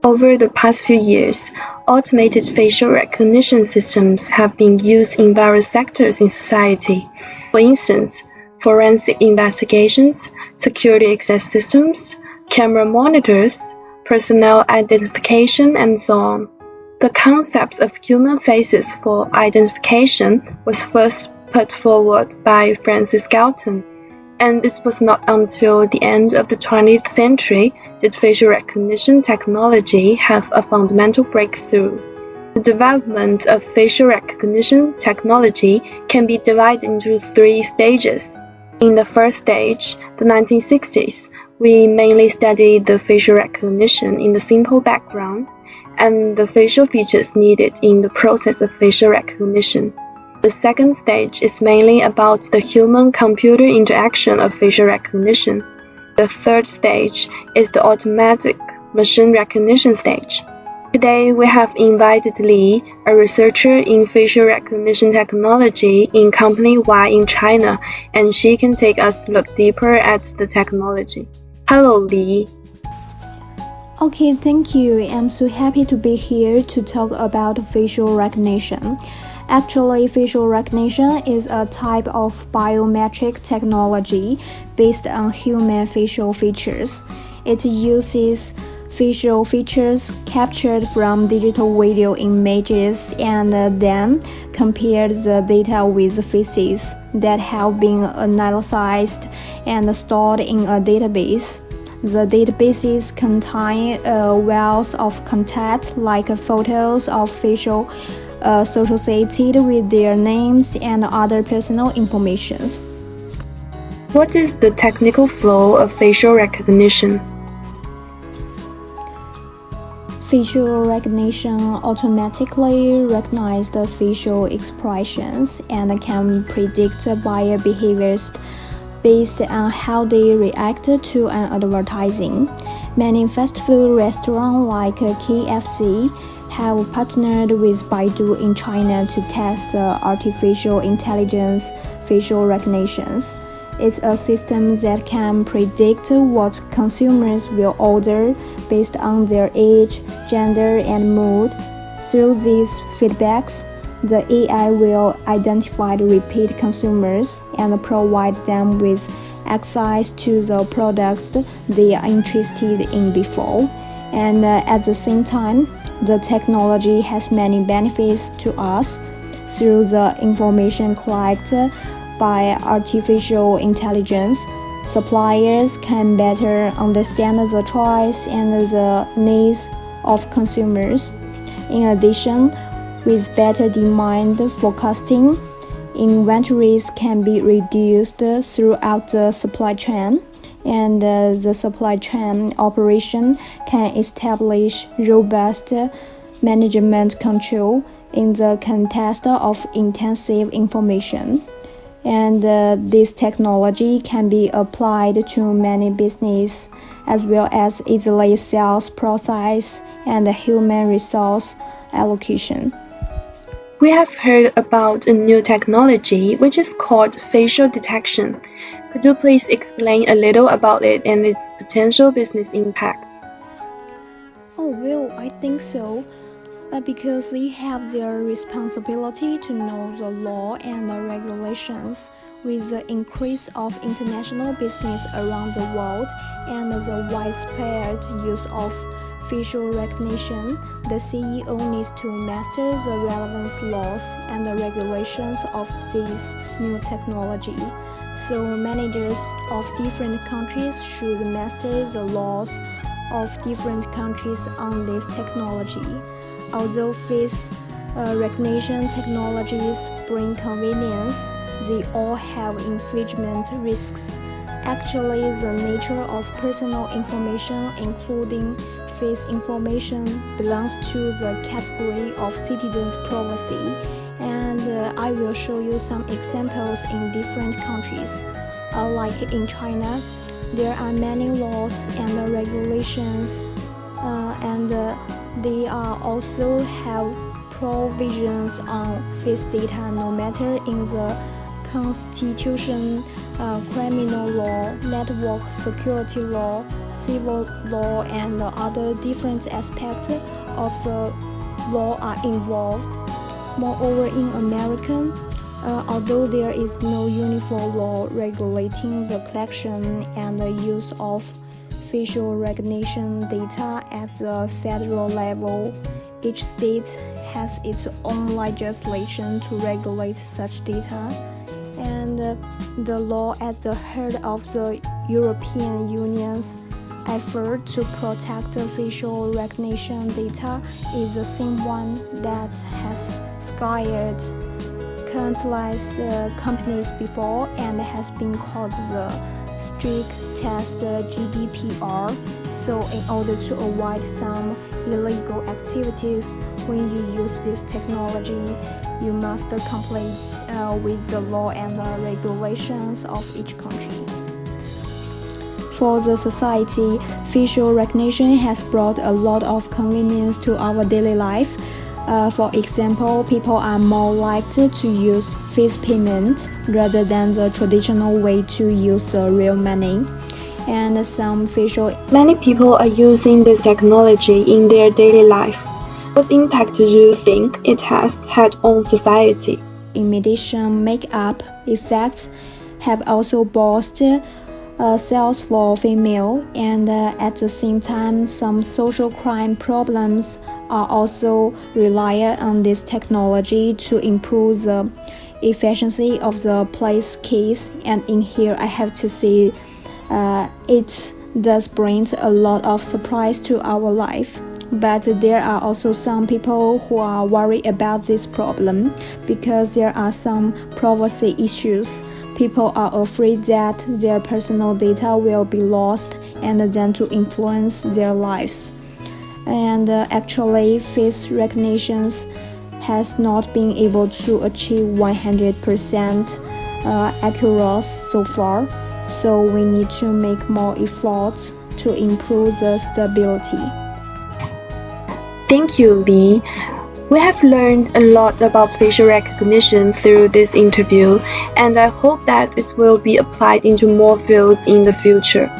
Over the past few years, automated facial recognition systems have been used in various sectors in society. For instance, forensic investigations, security access systems, camera monitors, personnel identification, and so on. The concept of human faces for identification was first put forward by Francis Galton, and it was not until the end of the 20th century did facial recognition technology have a fundamental breakthrough. The development of facial recognition technology can be divided into three stages. In the first stage, the 1960s, we mainly studied the facial recognition in the simple background and the facial features needed in the process of facial recognition. The second stage is mainly about the human-computer interaction of facial recognition. The third stage is the automatic machine recognition stage. Today, we have invited Li, a researcher in facial recognition technology in Company Y in China, and she can take us look deeper at the technology. Hello, Li. Okay, thank you. I'm so happy to be here to talk about facial recognition. Actually, facial recognition is a type of biometric technology based on human facial features. It uses facial features captured from digital video images and then compares the data with faces that have been analyzed and stored in a database. The databases contain a wealth of content like photos of facial associated with their names and other personal information. What is the technical flow of facial recognition? Facial recognition automatically recognizes the facial expressions and can predict buyer behaviors based on how they react to an advertising. Many fast food restaurants like KFC have partnered with Baidu in China to test the artificial intelligence facial recognitions. It's a system that can predict what consumers will order based on their age, gender, and mood. Through these feedbacks, the AI will identify repeat consumers and provide them with access to the products they are interested in before. And at the same time, the technology has many benefits to us. Through the information collected by artificial intelligence, suppliers can better understand the choice and the needs of consumers. In addition, with better demand forecasting, inventories can be reduced throughout the supply chain, and the supply chain operation can establish robust management control in the context of intensive information. And this technology can be applied to many businesses as well as easily sales process and human resource allocation. We have heard about a new technology which is called facial detection. Could you please explain a little about it and its potential business impacts? Oh, well, I think so. Because they have their responsibility to know the law and the regulations. With the increase of international business around the world and the widespread use of facial recognition, the CEO needs to master the relevant laws and the regulations of this new technology. So managers of different countries should master the laws of different countries on this technology. Although face recognition technologies bring convenience, they all have infringement risks. Actually, the nature of personal information, including face information, belongs to the category of citizens' privacy, and I will show you some examples in different countries. Like in China, there are many laws and regulations, and they also have provisions on face data no matter in the constitution, criminal law, network security law, civil law, and other different aspects of the law are involved. Moreover, in America, although there is no uniform law regulating the collection and the use of facial recognition data at the federal level, each state has its own legislation to regulate such data, and the law at the heart of the European Union's effort to protect the facial recognition data is the same one that has scared countless companies before and has been called the strict test GDPR. So in order to avoid some illegal activities when you use this technology, you must comply with the law and regulations of each country. For the society, facial recognition has brought a lot of convenience to our daily life. For example, people are more likely to use face payment rather than the traditional way to use real money. And Many people are using this technology in their daily life. What impact do you think it has had on society? Imitation makeup effects have also boosted sales for female, and at the same time, some social crime problems are also rely on this technology to improve the efficiency of the police case. And in here, I have to say, it does bring a lot of surprise to our life. But there are also some people who are worried about this problem because there are some privacy issues. People are afraid that their personal data will be lost and then to influence their lives. And actually, face recognition has not been able to achieve 100% accuracy so far. So we need to make more efforts to improve the stability. Thank you, Li. We have learned a lot about facial recognition through this interview, and I hope that it will be applied into more fields in the future.